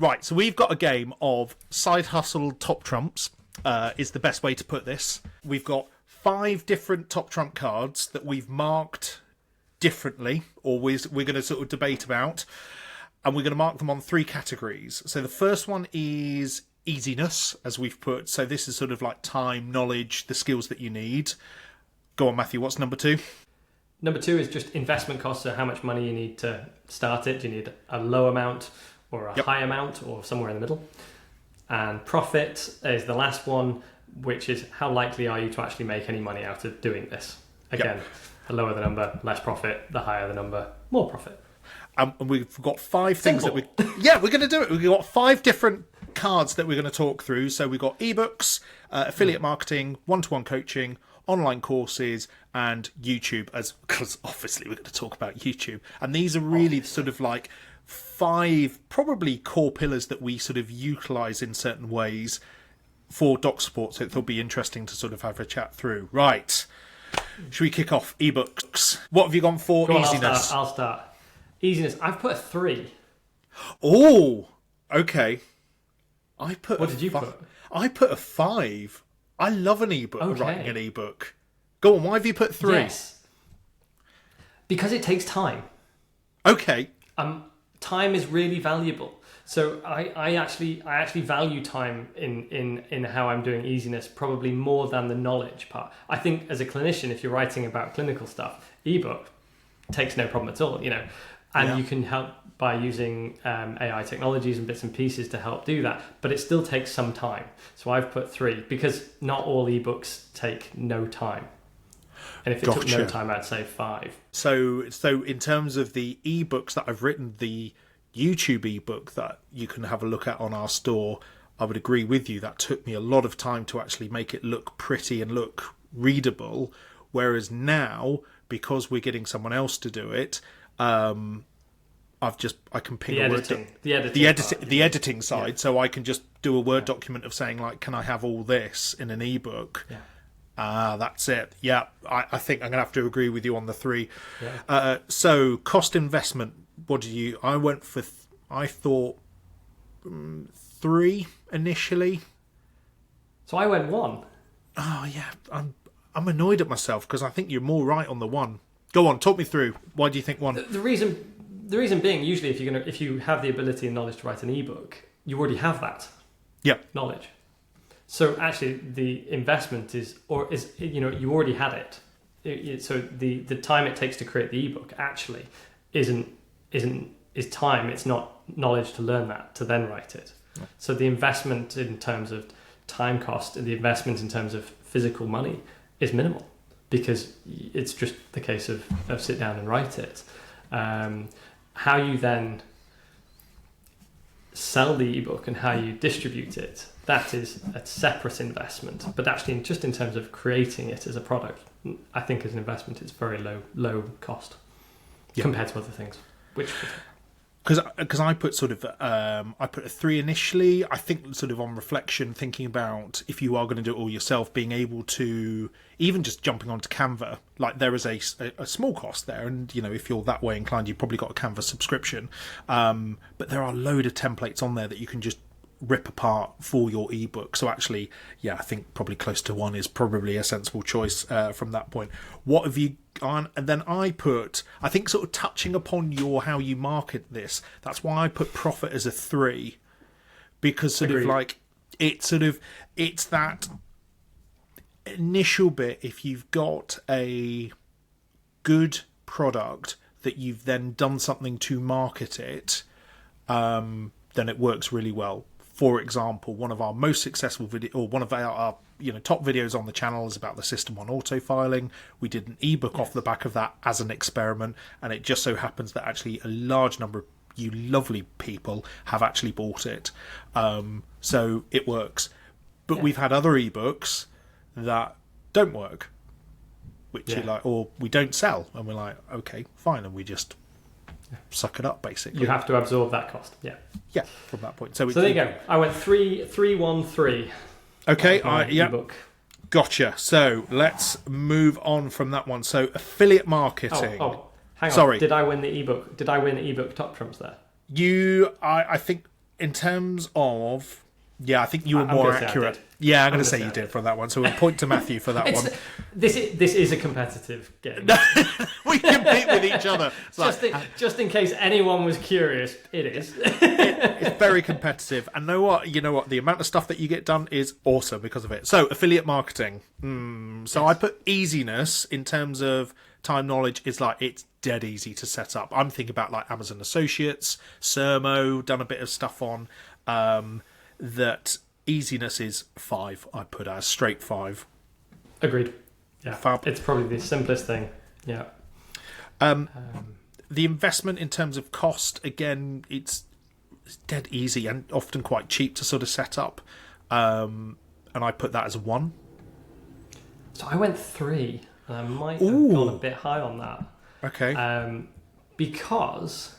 Right, so we've got a game of side hustle top trumps, is the best way to put this. We've got 5 different top trump cards that we've marked differently, or we're going to sort of debate about, and we're going to mark them on 3 categories. So the first one is easiness, as we've put. So this is sort of like time, knowledge, the skills that you need. Go on, Matthew, what's number 2? Number 2 is just investment costs, so how much money you need to start it. Do you need a low amount or a high amount or somewhere in the middle? And profit is the last one, which is how likely are you to actually make any money out of doing this? Again, the lower the number, less profit. The higher the number, more profit. And we've got 5 things that we're going to do it. We've got 5 different cards that we're going to talk through. So we've got ebooks, affiliate marketing, one-to-one coaching, online courses, and YouTube, because obviously we're going to talk about YouTube. And these are really sort of like 5 probably core pillars that we sort of utilise in certain ways for doc support. So it'll be interesting to sort of have a chat through. Right. Should we kick off ebooks? What have you gone for? Go on, easiness. I'll start. Easiness. I've put a 3. Oh, okay. What did you put? I put a 5. I love an ebook, writing an ebook. Go on, why have you put 3? Yes. Because it takes time. Okay. Time is really valuable. So I actually value time in how I'm doing easiness probably more than the knowledge part. I think as a clinician, if you're writing about clinical stuff, ebook takes no problem at all, and you can help by using AI technologies and bits and pieces to help do that, but it still takes some time. So I've put 3 because not all ebooks take no time. And if it took no time, I'd say 5. So in terms of the ebooks that I've written, the YouTube ebook that you can have a look at on our store, I would agree with you. That took me a lot of time to actually make it look pretty and look readable. Whereas now, because we're getting someone else to do it, I can ping the editing side, so I can just do a Word document of saying like, can I have all this in an ebook? Yeah. That's it. Yeah, I think I'm gonna have to agree with you on the 3. Yeah. So cost investment. What did you? I went for. I thought 3 initially. So I went 1. Oh yeah, I'm annoyed at myself because I think you're more right on the 1. Go on, talk me through. Why do you think 1? The reason being, usually if you have the ability and knowledge to write an ebook, you already have that knowledge. So actually, the investment is you already had it. So the time it takes to create the ebook actually is time. It's not knowledge to learn that to then write it. Yeah. So the investment in terms of time cost and the investment in terms of physical money is minimal because it's just the case of sit down and write it. How you then sell the ebook and how you distribute it, that is a separate investment. But actually, just in terms of creating it as a product, I think as an investment, it's very low cost compared to other things. Because I put sort of I put a 3 initially. I think sort of on reflection, thinking about if you are going to do it all yourself, being able to even just jumping onto Canva, like there is a small cost there, and if you're that way inclined, you've probably got a Canva subscription. But there are a load of templates on there that you can just rip apart for your ebook. So actually, I think probably close to 1 is probably a sensible choice from that point. What have you gone? And then I think sort of touching upon how you market this, that's why I put profit as a 3, because sort Agreed. of like it's that initial bit. If you've got a good product that you've then done something to market it, then it works really well. For example, one of our most successful one of our top videos on the channel is about the system on auto-filing. We did an ebook off the back of that as an experiment, and it just so happens that actually a large number of you lovely people have actually bought it. So it works. But we've had other ebooks that don't work, which you like, or we don't sell, and we're like, okay, fine, and we just suck it up, basically. You have to absorb that cost. Yeah, from that point. So there you go. I went 3-1-3. Okay, ebook. Gotcha. So let's move on from that one. So affiliate marketing. Hang on. Sorry. Did I win the ebook? Did I win ebook top trumps there? I think in terms of, I think you were more accurate. Yeah, I'm going to say you did for that one. So we'll point to Matthew for that one. This is a competitive game. We compete with each other. Just in case anyone was curious, it is. It's very competitive. And you know what? The amount of stuff that you get done is awesome because of it. So affiliate marketing. So I put easiness in terms of time knowledge. It's dead easy to set up. I'm thinking about like Amazon Associates, Sermo, done a bit of stuff on that. Easiness is 5. I put as straight 5. Agreed. Yeah, Fab. It's probably the simplest thing. Yeah. The investment in terms of cost, again, it's dead easy and often quite cheap to sort of set up. And I put that as 1. So I went 3, and I might have gone a bit high on that. Okay. Because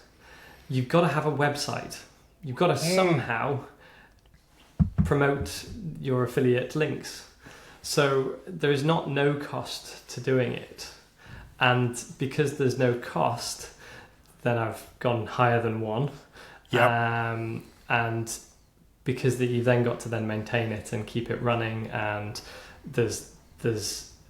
you've got to have a website. You've got to somehow promote your affiliate links. So there is no cost to doing it. And because there's no cost, then I've gone higher than 1. Yeah. And because you've then got to then maintain it and keep it running, and there's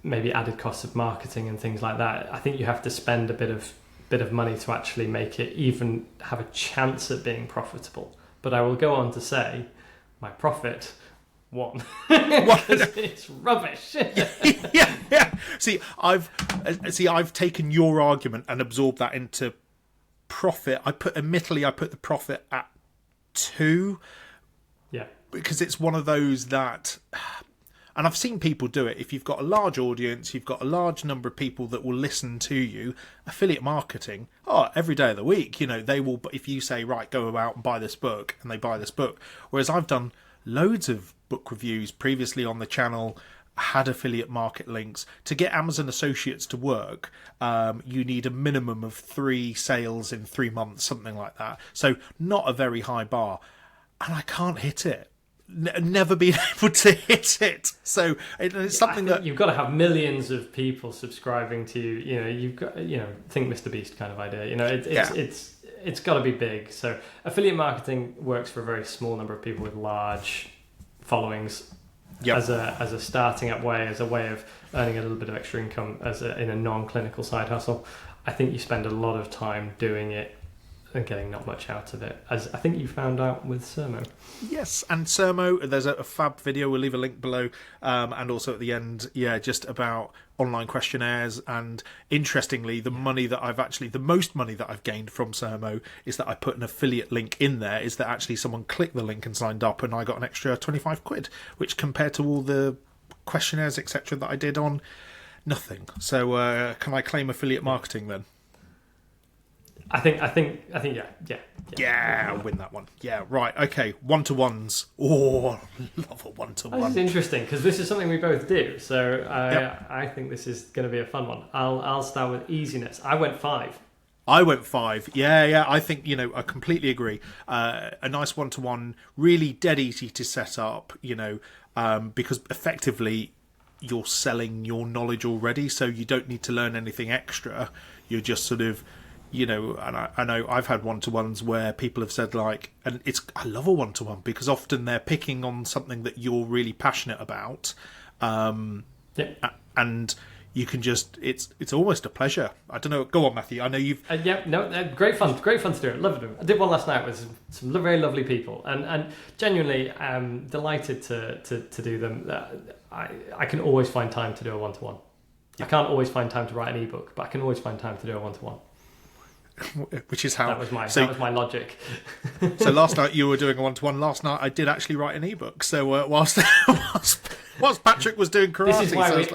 maybe added costs of marketing and things like that, I think you have to spend a bit of money to actually make it even have a chance at being profitable. But I will go on to say my profit 1. It's rubbish. yeah. See, I've taken your argument and absorbed that into profit. I put the profit at 2. Yeah. Because it's one of those that, and I've seen people do it. If you've got a large audience, you've got a large number of people that will listen to you. Affiliate marketing, every day of the week, they will. If you say, right, go out and buy this book, and they buy this book. Whereas I've done loads of book reviews previously on the channel, had affiliate market links. To get Amazon Associates to work, you need a minimum of 3 sales in 3 months, something like that. So not a very high bar, and I can't hit it. Never been able to hit it. So it's something that you've got to have millions of people subscribing to you. You've got think Mr. Beast kind of idea. It's got to be big. So affiliate marketing works for a very small number of people with large followings. Yep. As a starting up way, as a way of earning a little bit of extra income in a non-clinical side hustle. I think you spend a lot of time doing it and getting not much out of it, as I think you found out with Sermo. Yes, and Sermo, there's a fab video, we'll leave a link below, and also at the end, just about online questionnaires. And interestingly, the most money that I've gained from Sermo is that I put an affiliate link in there, is that actually someone clicked the link and signed up, and I got an extra 25 quid, which compared to all the questionnaires, etc., that I did on, nothing. So can I claim affiliate marketing then? I think, yeah. Yeah, I'll win that one. Yeah, right. Okay, 1-to-1s. Oh, love a 1-to-1. This is interesting because this is something we both do. So I think this is going to be a fun one. I'll start with easiness. I went 5. Yeah. I think I completely agree. A nice 1-to-1, really dead easy to set up. Because effectively you're selling your knowledge already, so you don't need to learn anything extra. You're just sort of. And I know I've had 1-to-1s where people have said I love a 1-to-1 because often they're picking on something that you're really passionate about, and you can just it's almost a pleasure. I don't know. Go on, Matthew. I know you've great fun to do it. Loved it. I did one last night with some very lovely people, and genuinely delighted to do them. I can always find time to do a 1-to-1. I can't always find time to write an ebook, but I can always find time to do a 1-to-1. Which is how that was my logic. So last night you were doing a 1-to-1. Last night I did actually write an ebook. So whilst Patrick was doing karate,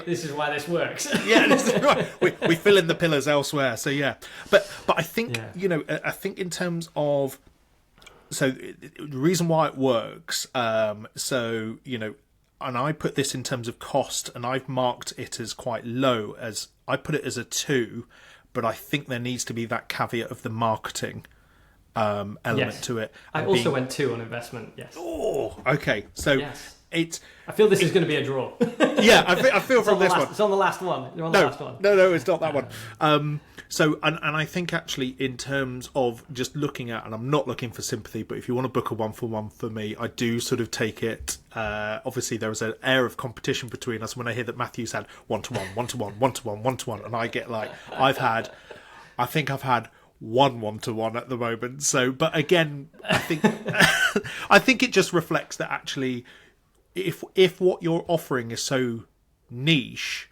this is why this works. Yeah, this is right. We fill in the pillars elsewhere. So yeah, but I think I think in terms of the reason why it works. And I put this in terms of cost, and I've marked it as quite low. As I put it as a 2. But I think there needs to be that caveat of the marketing element to it. I also went 2 on investment, yes. Oh, okay. So I feel this is going to be a draw. Yeah, I feel from this one. It's on the last one. You're on the last one. No, it's not that one. So, and I think actually in terms of just looking at, and I'm not looking for sympathy, but if you want to book a 1-for-1 for me, I do sort of take it. Obviously, there is an air of competition between us when I hear that Matthew's had 1-to-1, 1-to-1, 1-to-1, 1-to-1, and I get like, I think I've had 1-to-1 at the moment. So, but again, I think I think it just reflects that actually, if what you're offering is so niche,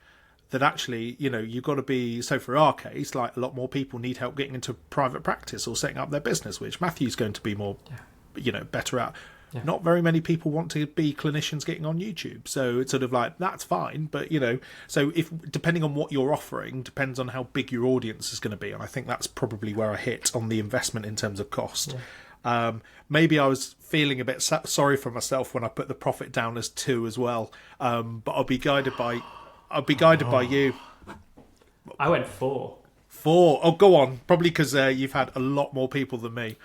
that actually, you've got to be, so for our case, like a lot more people need help getting into private practice or setting up their business, which Matthew's going to be more, better at. Yeah. Not very many people want to be clinicians getting on YouTube. So it's sort of like, that's fine. But, so if depending on what you're offering, depends on how big your audience is going to be. And I think that's probably where I hit on the investment in terms of cost. Yeah. Maybe I was feeling a bit sorry for myself when I put the profit down as 2 as well. But I'll be guided by you. I went 4. 4. Oh, go on. Probably because you've had a lot more people than me.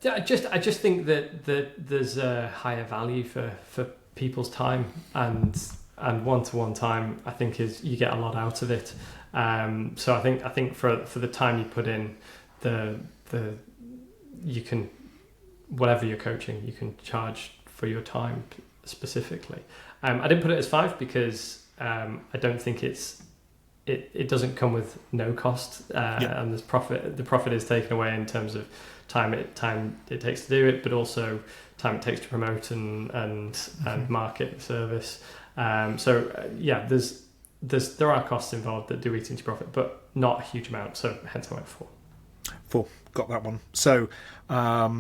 I just think that there's a higher value for people's time, and 1-to-1 time, I think, is you get a lot out of it. So I think for the time you put in, you can, whatever you're coaching, you can charge for your time specifically. I didn't put it as 5 because I don't think it doesn't come with no cost, and there's profit. The profit is taken away in terms of time it takes to do it, but also time it takes to promote and market the service. There are costs involved that do eat into profit, but not a huge amount. So hence I went 4. 4, got that one. So, I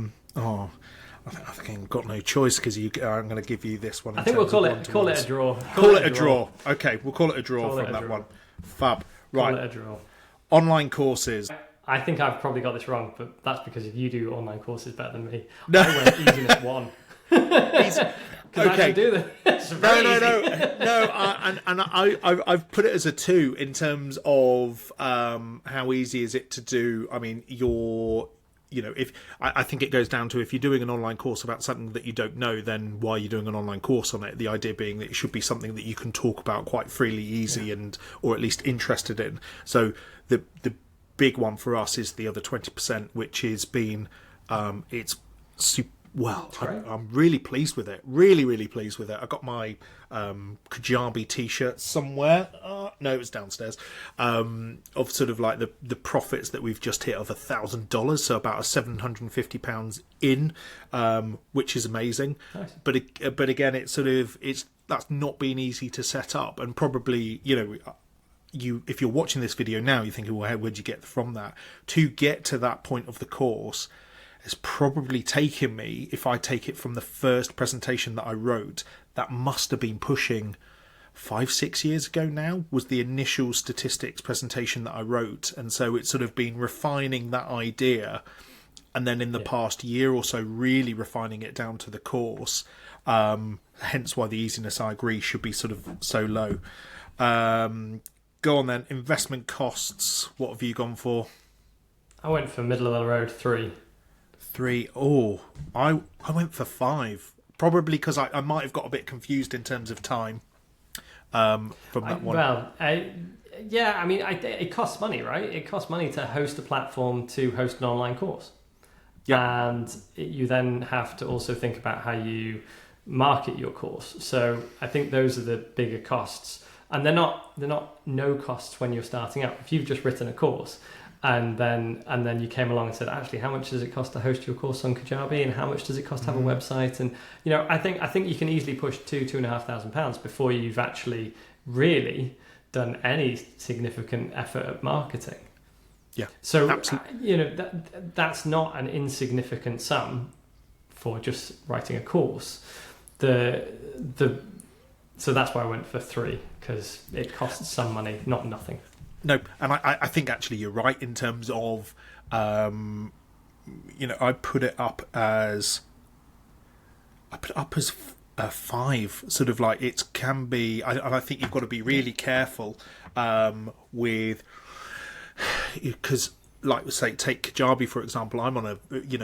think I've got no choice because I'm going to give you this one. I think we'll call it a draw. Call it a draw. Okay, we'll call it a draw from that one. Fab. Right. Call it a draw. Online courses. I think I've probably got this wrong, but that's because if you do online courses better than me. No. I went easiness 1. Because I can do this. No. I've put it as a 2 in terms of how easy is it to do. I mean, if I think it goes down to, if you're doing an online course about something that you don't know, then why are you doing an online course on it? The idea being that it should be something that you can talk about quite freely, easy, or at least interested in. So the big one for us is the other 20%, which has been it's super. Well, I'm really pleased with it. Really, really pleased with it. I got my Kajabi t-shirt somewhere. No, it was downstairs. Of sort of like the profits that we've just hit of $1,000, so about £750 in, which is amazing. Nice. But again, it's that's not been easy to set up, and probably if you're watching this video now, you're thinking, well, where'd you get from that? To get to that point of the course, it's probably taken me, if I take it from the first presentation that I wrote, that must have been pushing 5-6 years ago now, was the initial statistics presentation that I wrote. And so it's sort of been refining that idea, and then in the past year or so really refining it down to the course. Hence why the easiness, I agree, should be sort of so low. Go on then. Investment costs, what have you gone for? I went for middle of the road, 3. 3. Oh, I went for 5. Probably because I might have got a bit confused in terms of time from that one. Well, it costs money, right? It costs money to host a platform to host an online course. Yeah. And you then have to also think about how you market your course. So I think those are the bigger costs. And they're not no costs when you're starting out. If you've just written a course and then you came along and said, actually, how much does it cost to host your course on Kajabi, and how much does it cost to have a website? And I think you can easily push £2,500 before you've actually really done any significant effort at marketing. Yeah. So that's not an insignificant sum for just writing a course. So that's why I went for 3, because it costs some money, not nothing. No, and I think actually you're right in terms of, I put it up as 5. Sort of like it can be, and I think you've got to be really careful with, because like say take Kajabi for example. I'm on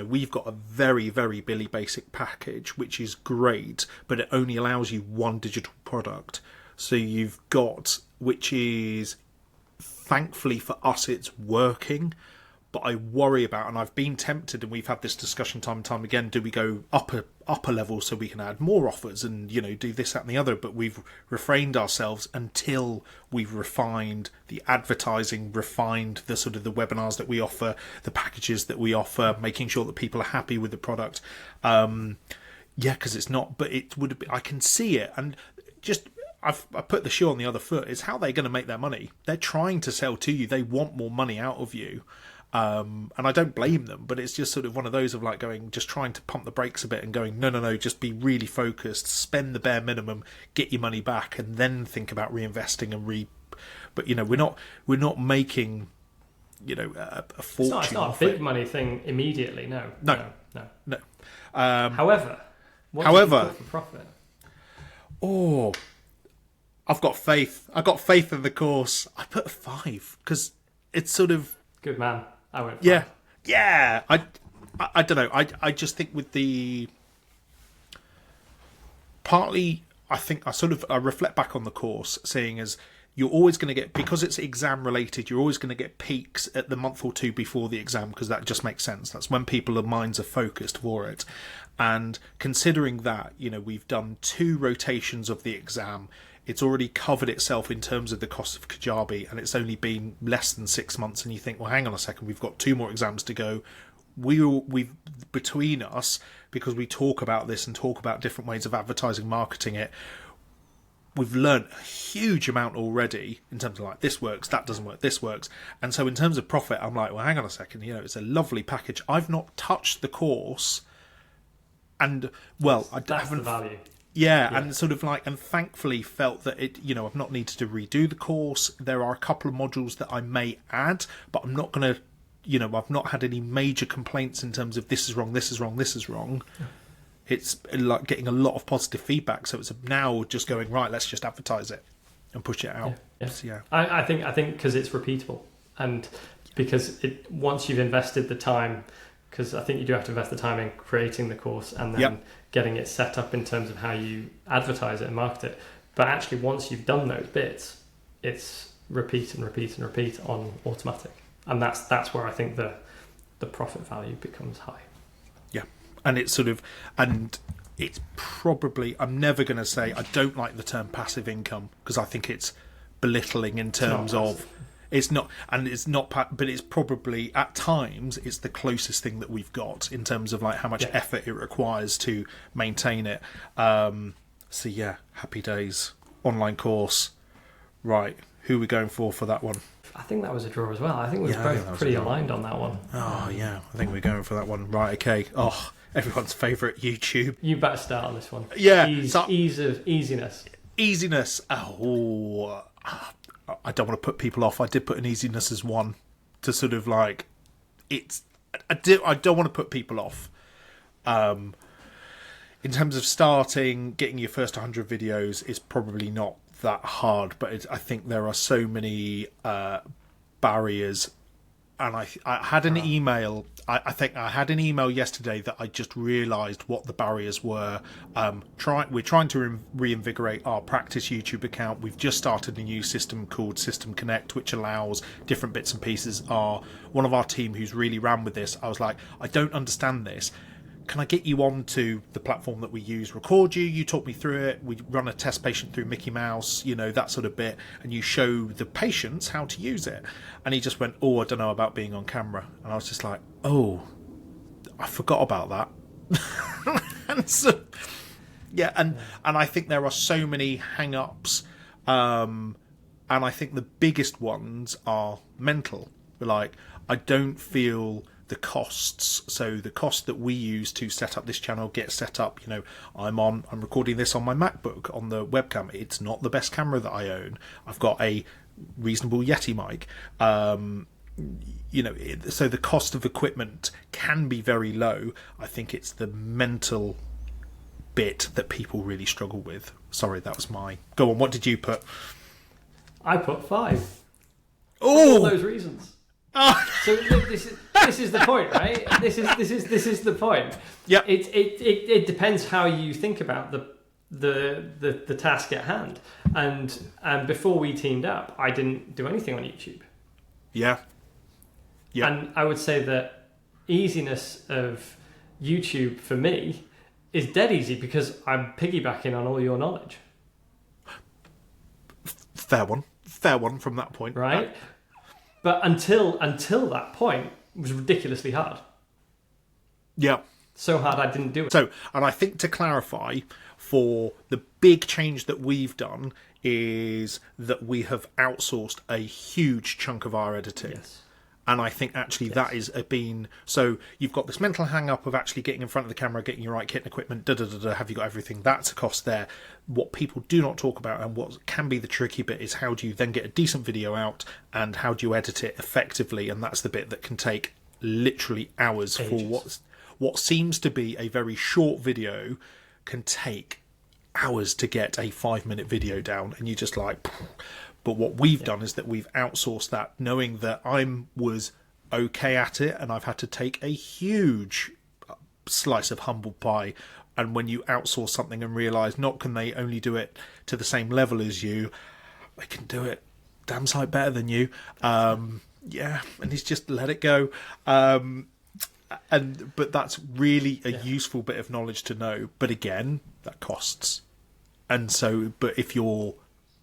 we've got a very, very Billy basic package, which is great, but it only allows you one digital product. So you've got, which is thankfully for us, it's working. But I worry about, and I've been tempted, and we've had this discussion time and time again, do we go upper level so we can add more offers and, do this, that and the other? But we've refrained ourselves until we've refined the advertising, refined the sort of the webinars that we offer, the packages that we offer, making sure that people are happy with the product. Because it's not, but it would be, I can see it. And just, I put the shoe on the other foot. It's how they're going to make their money. They're trying to sell to you. They want more money out of you. And I don't blame them, but it's just sort of one of those of like just trying to pump the brakes a bit and going, no, just be really focused, spend the bare minimum, get your money back, and then think about reinvesting but we're not making, a fortune. It's not a big money thing immediately. No. However, what do you put for profit? Oh, I've got faith. I got faith in the course. I put a 5 because it's sort of good man. I went 5. Yeah. I don't know. I just think with the partly, I think I reflect back on the course, seeing as you're always going to get, because it's exam related, you're always going to get peaks at the month or two before the exam, because that just makes sense. That's when people's minds are focused for it. And considering that, we've done 2 rotations of the exam, it's already covered itself in terms of the cost of Kajabi, and it's only been less than 6 months. And you think, well, hang on a second, we've got 2 more exams to go. We've between us, because we talk about this and talk about different ways of advertising, marketing it, we've learned a huge amount already in terms of like, this works, that doesn't work, this works. And so in terms of profit, I'm like, well, hang on a second, it's a lovely package. I've not touched the course, and well, I haven't. The value. Yeah, and sort of like, and thankfully felt that it, I've not needed to redo the course. There are a couple of modules that I may add, but I'm not going to, I've not had any major complaints in terms of this is wrong, this is wrong, this is wrong. Yeah. It's like getting a lot of positive feedback. So it's now just going, right, let's just advertise it and push it out. Yeah. So, yeah. I think because it's repeatable, and because once you've invested the time, because I think you do have to invest the time in creating the course and then getting it set up in terms of how you advertise it and market it. But actually, once you've done those bits, it's repeat and repeat and repeat on automatic. And that's where I think the profit value becomes high. Yeah. And it's sort of, and it's probably, I'm never going to say, I don't like the term passive income, because I think it's belittling in terms of, it's not, but it's probably, at times, it's the closest thing that we've got in terms of like how much effort it requires to maintain it. So yeah, happy days. Online course. Right. Who are we going for that one? I think that was a draw as well. I think we were both pretty aligned on that one. Oh yeah, I think we're going for that one. Right, okay. Oh, everyone's favourite YouTube. You better start on this one. Yeah. Easiness. Easiness. Oh, I don't want to put people off. I did put an easiness as 1 to sort of like, I don't want to put people off. In terms of starting, getting your first 100 videos is probably not that hard, but I think there are so many barriers. And I had an email. I think I had an email yesterday that I just realised what the barriers were. We're trying to reinvigorate our practice YouTube account. We've just started a new system called System Connect, which allows different bits and pieces. One of our team who's really ran with this, I was like, I don't understand this. Can I get you onto the platform that we use, record you talk me through it, we run a test patient through Mickey Mouse, that sort of bit, and you show the patients how to use it. And he just went, I don't know about being on camera. And I was just like, I forgot about that. And so, and I think there are so many hang-ups, and I think the biggest ones are mental. Like, I don't feel the costs. So the cost that we use to set up this channel, get set up, I'm recording this on my MacBook on the webcam. It's not the best camera that I own. I've got a reasonable Yeti mic. So the cost of equipment can be very low. I think it's the mental bit that people really struggle with. Sorry, that was go on, what did you put? I put 5. Oh, all those reasons. So look, this is the point, right? This is the point. Yeah. It depends how you think about the task at hand. And before we teamed up, I didn't do anything on YouTube. Yeah. Yeah. And I would say that easiness of YouTube for me is dead easy because I'm piggybacking on all your knowledge. Fair one from that point. Right? But until that point, it was ridiculously hard. Yeah. So hard I didn't do it. So, and I think to clarify, for the big change that we've done is that we have outsourced a huge chunk of our editing. Yes. And I think actually that is been... So you've got this mental hang-up of actually getting in front of the camera, getting your right kit and equipment, have you got everything? That's a cost there. What people do not talk about and what can be the tricky bit is how do you then get a decent video out and how do you edit it effectively? And that's the bit that can take literally hours. Ages. For what seems to be a very short video can take hours to get a 5-minute video down. And you're just like... But what we've done is that we've outsourced that, knowing that I was okay at it and I've had to take a huge slice of humble pie. And when you outsource something and realise not can they only do it to the same level as you, they can do it damn sight better than you. Yeah, and he's just let it go. But that's really a useful bit of knowledge to know. But again, that costs. And so, but if you're...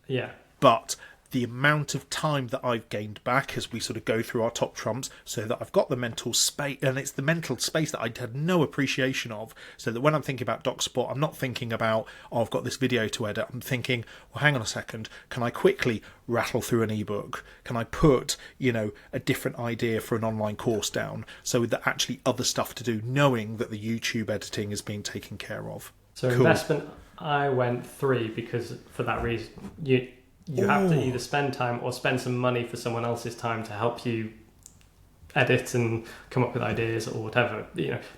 Yeah. But the amount of time that I've gained back as we sort of go through our top trumps so that I've got the mental space, and it's the mental space that I had no appreciation of, so that when I'm thinking about doc support, I'm not thinking about, oh, I've got this video to edit. I'm thinking, well, hang on a second, can I quickly rattle through an ebook? Can I put, a different idea for an online course down so that actually other stuff to do, knowing that the YouTube editing is being taken care of? So investment, I went 3 because for that reason, you have to either spend time or spend some money for someone else's time to help you edit and come up with ideas or whatever.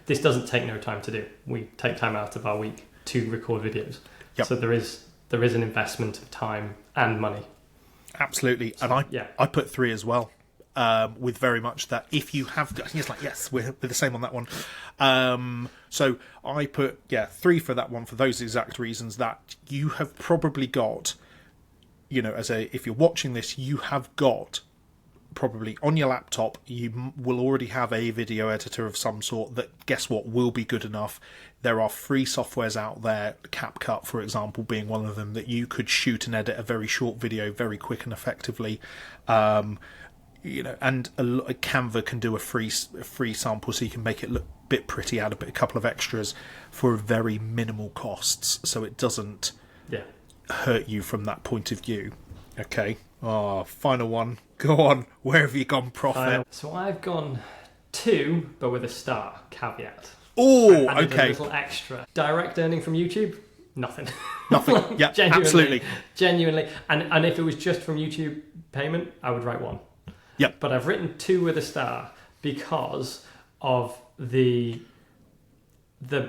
This doesn't take no time to do. We take time out of our week to record videos. Yep. So there is an investment of time and money. Absolutely. So, and I put 3 as well. With very much that if you have... I think it's like, yes, we're the same on that one. So I put, 3 for that one for those exact reasons that you have probably got... if you're watching this, you have got probably on your laptop, you will already have a video editor of some sort that, guess what, will be good enough. There are free softwares out there, CapCut, for example, being one of them, that you could shoot and edit a very short video very quick and effectively. And a Canva can do a free sample, so you can make it look a bit pretty, add a couple of extras for very minimal costs, so it doesn't... hurt you from that point of view. Okay. Final one. Go on. Where have you gone, Prophet? So I've gone 2, but with a star caveat. Oh, okay. A little extra. Direct earning from YouTube? Nothing. Nothing. Yeah, absolutely. Genuinely. And if it was just from YouTube payment, I would write 1. Yep. But I've written 2 with a star because of the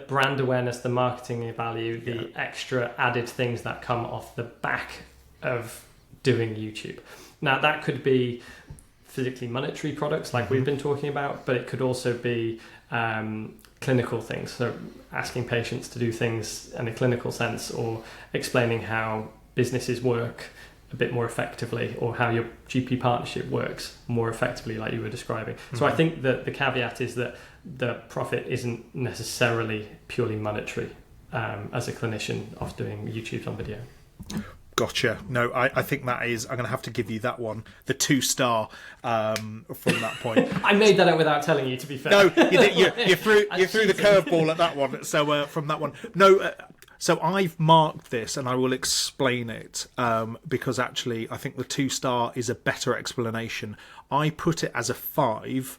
brand awareness, the marketing value, the extra added things that come off the back of doing YouTube. Now, that could be physically monetary products like we've been talking about, but it could also be clinical things. So asking patients to do things in a clinical sense, or explaining how businesses work a bit more effectively, or how your GP partnership works more effectively, like you were describing. So I think that the caveat is that the profit isn't necessarily purely monetary as a clinician of doing YouTube on video. Gotcha. No, I think that is... I'm going to have to give you that one, the 2-star from that point. I made that up without telling you, to be fair. No, you threw the curveball at that one. So from that one... No... So I've marked this, and I will explain it, because actually I think the 2-star is a better explanation. I put it as a 5,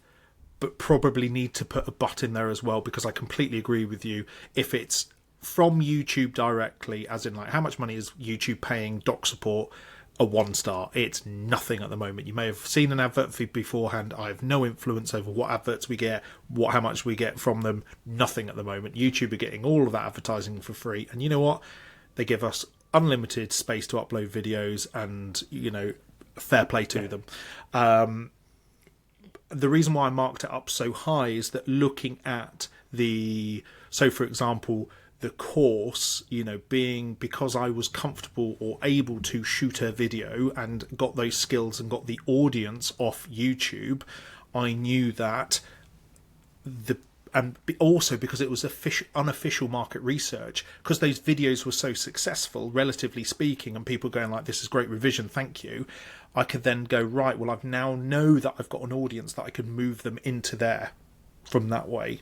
but probably need to put a but in there as well, because I completely agree with you. If it's from YouTube directly, as in like how much money is YouTube paying doc support, a 1-star. It's nothing at the moment. You may have seen an advert feed beforehand. I have no influence over what adverts we get, how much we get from them. Nothing at the moment. YouTube are getting all of that advertising for free. And you know what? They give us unlimited space to upload videos, and, fair play to them. The reason why I marked it up so high is that looking at so for example, the course, because I was comfortable or able to shoot a video and got those skills and got the audience off YouTube, I knew that and also because it was unofficial market research, because those videos were so successful, relatively speaking, and people going like, this is great revision, thank you, I could then go, right, well, I've now know that I've got an audience that I can move them into there from that way.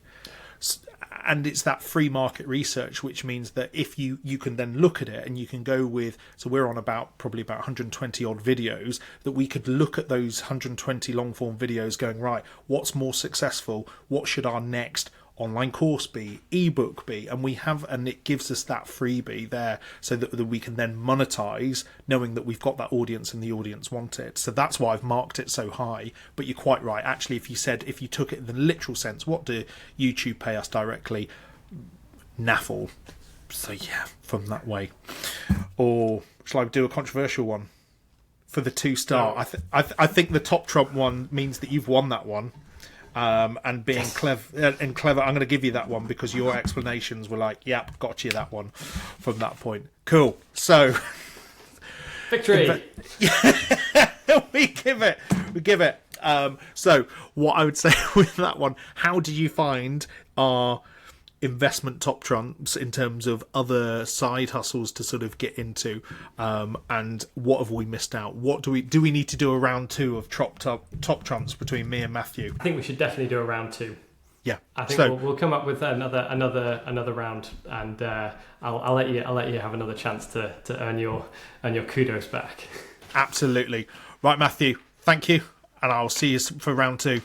And it's that free market research, which means that if you can then look at it and you can go with, so we're on probably about 120 odd videos, that we could look at those 120 long form videos going, right, what's more successful? What should our next online course be, ebook be? And it gives us that freebie there so that we can then monetize, knowing that we've got that audience and the audience want it. So that's why I've marked it so high. But you're quite right, actually, if you took it in the literal sense, what do YouTube pay us directly? Naffle. So yeah, from that way. Or shall I do a controversial one for the 2-star? I think the top trump one means that you've won that one. And being clever, I'm going to give you that one because your explanations were like, yep, got you that one from that point. Cool. So victory. we give it. So what I would say with that one, how did you find our investment top trumps in terms of other side hustles to sort of get into, and what have we missed out? What do we need to do a round 2 of top trumps between me and Matthew? I think we should definitely do a round 2. Yeah, I think we'll come up with another round, and I'll let you have another chance to earn your kudos back. Absolutely right, Matthew. Thank you, and I'll see you for round 2.